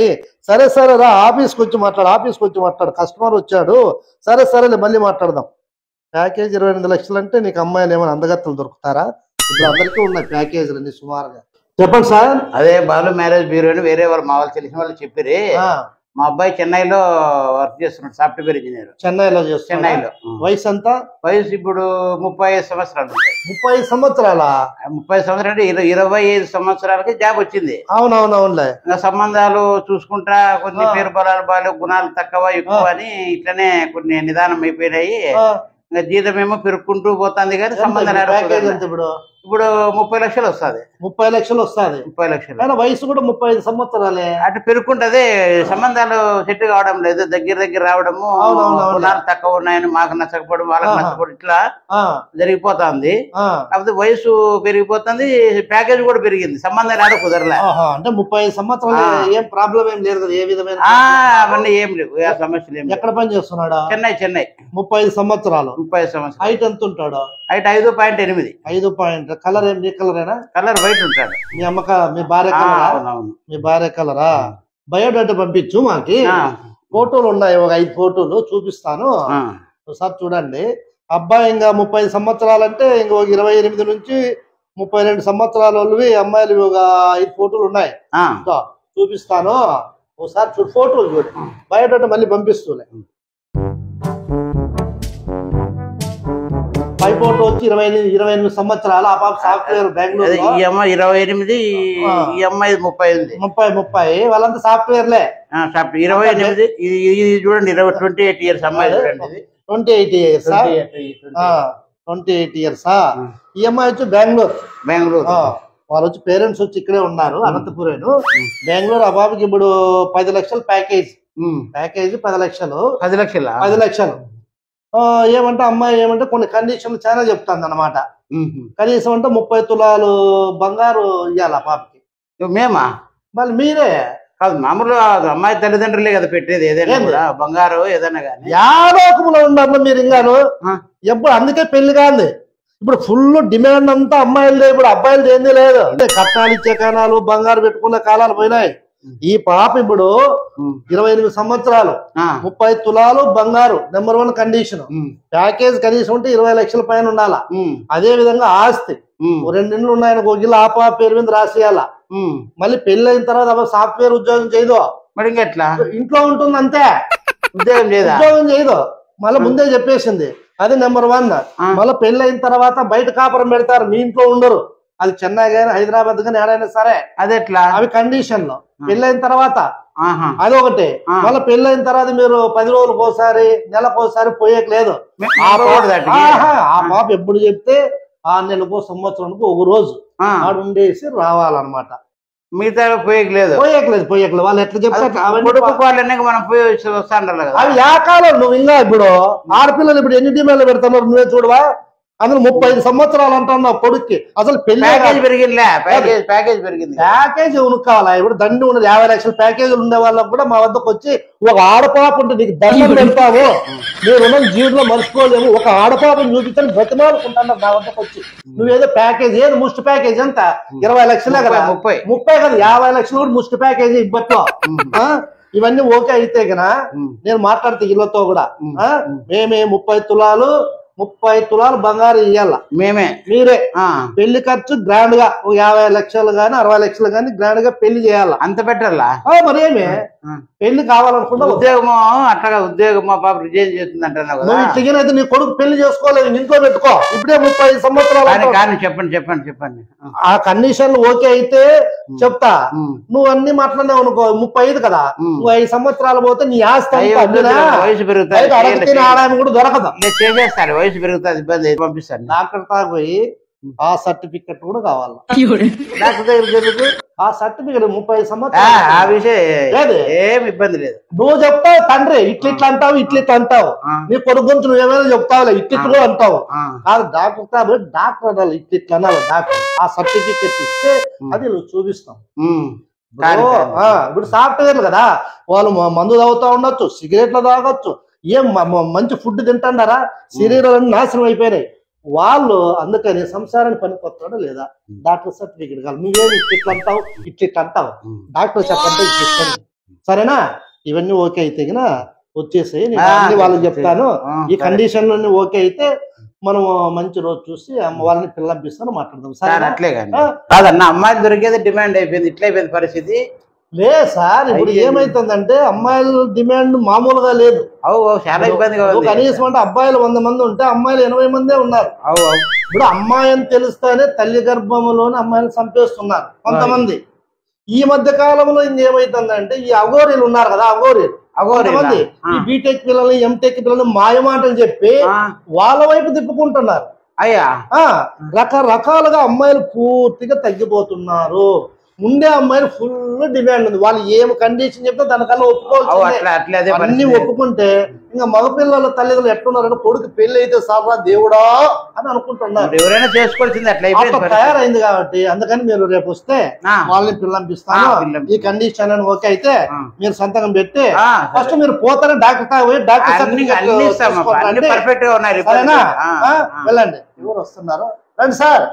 ఉన్నాయి. సరే సరే రా ఆఫీస్కి వచ్చి మాట్లాడు కస్టమర్ వచ్చాడు. సరే సరేలే మళ్ళీ మాట్లాడదాం. ప్యాకేజ్ 28 లక్షలు అంటే నీకు అమ్మాయిలు ఏమైనా అందగత్తలు దొరుకుతారా? ఇప్పుడు అందరికీ ఉన్నాయి ప్యాకేజీలు అన్ని సుమారుగా. చెప్పండి సార్. అదే బాలు మ్యారేజ్ బ్యూరో అని వేరే వాళ్ళు మా వాళ్ళు తెలిసిన వాళ్ళు చెప్పిరి. మా అబ్బాయి చెన్నైలో వర్క్ చేస్తున్నాడు, సాఫ్ట్వేర్ ఇంజనీర్. చెన్నైలో చేస్తున్నాడు. వయసు ఎంత? వయసు ఇప్పుడు 35 సంవత్సరాలు. 35 సంవత్సరాలా? 30 సంవత్సరాలు అంటే 25 సంవత్సరాలకి జాబ్ వచ్చింది. అవునవునవునులే. ఇంకా సంబంధాలు చూసుకుంటా కొన్ని పేరు బలాలు బాలు గుణాలు తక్కువ ఎక్కువ అని ఇట్లనే కొన్ని నిదానం అయిపోయినాయి. ఇంకా జీతం ఏమో పెరుక్కుంటూ పోతుంది కానీ సంబంధాలు ఇప్పుడు 30 లక్షలు వస్తుంది. 30 లక్షలు వస్తుంది. 30 లక్షలు. వయసు కూడా 35 సంవత్సరాలే. అటు పెరుక్కుంటది. సంబంధాలు సెట్ కావడం లేదు, దగ్గర రావడము, గుణాలు తక్కువ ఉన్నాయని మాకు నచ్చకపోవడం వాళ్ళకి నచ్చకపోవడం ఇట్లా జరిగిపోతుంది. కాకపోతే వయసు పెరిగిపోతుంది, ప్యాకేజ్ కూడా పెరిగింది, సంబంధాలు ఆడ కుదరలే. అంటే 35 సంవత్సరాలు ఏం ప్రాబ్లం ఏం లేదు కదా? ఏ విధమైన అవన్నీ ఏం లేవు, ఏ సమస్యలు ఏం. ఎక్కడ పని చేస్తున్నాడా? చెన్నై. 35 సంవత్సరాలు. 35 సంవత్సరాలు. హైట్ ఎంత ఉంటాడు? హైట్ 5.8. 5. కలర్ ఏం? నీ కలరేనా? కలర్ వైట్ ఉంటాడు. మీ మీ భార్య కలరా? మీ భార్య కలరా? బయోడేటా పంపించు మాకి. ఫోటోలు ఉన్నాయి, ఒక 5 ఫోటోలు చూపిస్తాను ఒకసారి చూడండి. అబ్బాయి ఇంకా 30 సంవత్సరాలంటే ఇంకొక 28 నుంచి 32 సంవత్సరాల వాళ్ళవి అమ్మాయిలు ఒక 5 ఫోటోలు ఉన్నాయి, చూపిస్తాను ఒకసారి చూడు. ఫోటోలు చూడు, బయోడేటా మళ్ళీ పంపిస్తూనే. పై ఫోటో వచ్చి 28 సంవత్సరాలు. ఆ పాప సాఫ్ట్వేర్ బెంగళూరు. ఈ అమ్మాయి 28, ఈ అమ్మాయి 30. వాళ్ళంతా సాఫ్ట్వేర్లే. 28. ఇది చూడండి 28 ఇయర్స్ అమ్మాయి. 28 ఇయర్స్. 28 ఇయర్సా? ఈ అమ్మాయి వచ్చి బెంగళూరు. వాళ్ళు వచ్చి పేరెంట్స్ వచ్చి ఇక్కడే ఉన్నారు, అనంతపురేను, బెంగళూరు. ఆ బాబుకి ఇప్పుడు 10 లక్షలు ప్యాకేజ్. 10 లక్షలు. 10 లక్షలు. ఏమంటే అమ్మాయి ఏమంటే కొన్ని కండిషన్లు చాలా చెప్తాను అన్నమాట. కనీసం అంటే 30 తులాలు బంగారు ఇవ్వాలి ఆ పాపకి. మేమా? మళ్ళీ మీరే కాదు, మామూలు అమ్మాయి తల్లిదండ్రులే కదా పెట్టేది ఏదైనా బంగారు ఏదైనా కానీ. యాలోకములో ఉన్నారు మీరు ఇంకాను. ఎప్పుడు అందుకే పెళ్లి కాదు. ఇప్పుడు ఫుల్ డిమాండ్ అంతా అమ్మాయిలదే, ఇప్పుడు అబ్బాయిలది ఏంది లేదు. అంటే కట్నాలు ఇచ్చే కాలాలు, బంగారు పెట్టుకునే కాలాలు పోయినాయి. ఈ పాప ఇప్పుడు 28 సంవత్సరాలు, 30 తులాలు బంగారు, నెంబర్ 1 కండిషన్. ప్యాకేజ్ కనీసం ఉంటే 20 లక్షల పైన ఉండాలా. అదే విధంగా ఆస్తి 2 ఇండ్లు ఉన్నాయని ఒక ఇల్లు ఆ పాప పేరు మీద రాసేయాలా. మళ్ళీ పెళ్లి అయిన తర్వాత సాఫ్ట్వేర్ ఉద్యోగం చేయదు, మరి ఇంకెట్లా? ఇంట్లో ఉంటుంది అంతే, ఉద్యోగం చేయదు. మళ్ళీ ముందే చెప్పేసింది. అది నెంబర్ 1. మళ్ళీ పెళ్లి అయిన తర్వాత బయట కాపురం పెడతారు, మీ ఇంట్లో ఉండరు. అది చెన్నై గానీ హైదరాబాద్ గానీ ఏడైనా సరే. అది ఎట్లా? అవి కండిషన్లు. పెళ్ళైన తర్వాత అదొకటి. మళ్ళీ పెళ్ళైన తర్వాత మీరు 10 రోజులకు ఒకసారి, నెలకు ఒకసారి పోయేయలేదు. ఆ పాప ఎప్పుడు చెప్తే 6 నెలలకు, సంవత్సరానికి ఒక రోజు ఆడు ఉండేసి రావాలన్నమాట. మిగతా పోయేయలేదు. వాళ్ళు ఎట్లా చెప్తారు? మనం పోయి వస్తాండాలి కదా. అవి యాకాలం. నువ్వు ఇంకా ఇప్పుడు ఆడపిల్లలు ఇప్పుడు ఎన్ని డిమాండ్లు పెడుతున్నారు నువ్వే చూడవా? అందులో 35 సంవత్సరాలు అంటున్నావు కొడుక్కి. అసలు ప్యాకేజ్ పెరిగింది. ప్యాకేజ్ ఉనికి కావాలా? ఇప్పుడు దండి ఉన్నది 50 లక్షల ప్యాకేజీలు ఉండే వాళ్ళకు కూడా మా వద్దకు వచ్చి ఒక ఆడపాప ఉంటే నీకు దండం పెడతావు, మీరు ఉన్న జీవితంలో మర్చిపోలేము, ఒక ఆడపాపను చూపించని బ్రతిమాలుకుంటాను నా వద్దకు వచ్చి. నువ్వేదో ప్యాకేజ్ ఏది ముష్టి ప్యాకేజ్ ఎంత? 20 లక్షలే కదా? 30 కదా? 50 లక్షలు కూడా ముష్టి ప్యాకేజీ ఇప్పట్లో. ఇవన్నీ ఓకే అయితే గనా నేను మాట్లాడితే ఇళ్ళతో కూడా మేమే 30 తులాలు బంగారు ఇయ్యాల. మీరే పెళ్లి ఖర్చు గ్రాండ్ గా 50 లక్షలు గాని 60 లక్షలు గాని గ్రాండ్ గా పెళ్లి చేయాల. అంత పెట్టాలా? మరేమే పెళ్లి కావాలనుకుంటా. ఉద్యోగమో అట్లా ఉద్యోగం మా పాప రిజైన్ చేస్తుంది అంటున్నావు. నువ్వు ఇట్లయితే నీ కొడుకు పెళ్లి చేసుకోలేదు, ఇంట్లో పెట్టుకో. ఇప్పుడే 30 సంవత్సరాలు. చెప్పండి. ఆ కండిషన్లు ఓకే అయితే చెప్తా. నువ్వు అన్ని మాట్లాడినావు అనుకో, 35 కదా, నువ్వు 5 సంవత్సరాలు పోతే నీ ఆస్తి వయసు పెరుగుతుంది, అడగతిన ఆదాయం కూడా దొరకదు. చేసేస్తారు, వయసు పెరుగుతుంది, ఇబ్బంది. పంపిస్తాను డాక్టర్ తాగిపోయి ఆ సర్టిఫికెట్ కూడా కావాలి. డాక్టర్ దగ్గర ఆ సర్టిఫికెట్ 30 సంవత్సరాలు. ఆ విషయం ఏమి ఇబ్బంది లేదు. నువ్వు చెప్తావు తండ్రి ఇట్లిట్లా అంటావు, ఇట్లిట్లా అంటావు. నీ కొడుకు గురించి నువ్వు ఏమైనా చెప్తావులే, ఇట్లిట్లు అంటావు. కాదు డాక్టర్ కాబట్టి డాక్టర్ అనాలి, ఇట్లిట్లా అనాలి డాక్టర్. ఆ సర్టిఫికెట్ ఇస్తే అది నువ్వు చూపిస్తాం. ఇప్పుడు సాఫ్ట్వేర్లు కదా, వాళ్ళు మందు తాగుతా ఉండొచ్చు, సిగరెట్లు తాగొచ్చు, ఏం మంచి ఫుడ్ తింటాడారా, శరీరాలన్నీ నాశనం అయిపోయినాయి వాళ్ళు. అందుకని సంసారాన్ని పనికొస్తాడు లేదా డాక్టర్ సర్టిఫికెట్ కాదు. నువ్వేమి ఇట్లా అంటావు, ఇట్లా అంటావు, డాక్టర్ చెప్పంటే ఇట్లా సరేనా? ఇవన్నీ ఓకే అయితే గినా వచ్చేసాయి, నేను అన్ని వాళ్ళకి చెప్తాను. ఈ కండిషన్ లోని ఓకే అయితే మనం మంచి రోజు చూసి వాళ్ళని పిల్లంపిస్తాను, మాట్లాడదాం సార్. అట్లే కానీ కాదన్న, అమ్మాయిలు దొరికేది డిమాండ్ అయిపోయింది, ఇట్లా అయిపోయింది పరిస్థితి. లేదు సార్, ఇప్పుడు ఏమైతుందంటే అమ్మాయిల డిమాండ్ మామూలుగా లేదు. చాలా ఇబ్బందిగా ఉంది. కనీసం అంటే అబ్బాయిలు 100 మంది ఉంటే అమ్మాయిలు 80 మందే ఉన్నారు. ఇప్పుడు అమ్మాయి అని తెలుస్తానే తల్లి గర్భంలోనే అమ్మాయిలు చంపేస్తున్నారు కొంతమంది. ఈ మధ్య కాలంలో ఇంకేమైతుందంటే ఈ అఘోరీలు ఉన్నారు కదా, అఘోరీలు ఈ బీటెక్ పిల్లల్ని ఎంటెక్ పిల్లల్ని మాయమాటలు చెప్పి వాళ్ళ వైపు తిప్పుకుంటున్నారు. రకరకాలుగా అమ్మాయిలు పూర్తిగా తగ్గిపోతున్నారు. ఉండే అమ్మాయిలు ఫుల్ డిమాండ్ ఉంది. వాళ్ళు ఏం కండిషన్ చెప్తే దానికన్నా ఒప్పుకోవాలి. అన్ని ఒప్పుకుంటే ఇంకా మగపిల్లల తల్లిదండ్రులు ఎట్టున్నారంటే కొడుకు పెళ్లి అయితే సారా దేవుడా అని అనుకుంటున్నారు. ఎవరైనా చేసుకోవాల్సింది అట్లా తయారైంది కాబట్టి అందుకని మీరు రేపు వస్తే వాళ్ళని పిల్లంపిస్తాను. ఈ కండిషన్ అని ఓకే అయితే మీరు సంతకం పెట్టి ఫస్ట్ మీరు పోతారు డాక్టర్ పోయి డాక్టర్ సర్టిఫికేట్ వెళ్ళండి. ఎవరు వస్తున్నారు రండి సార్.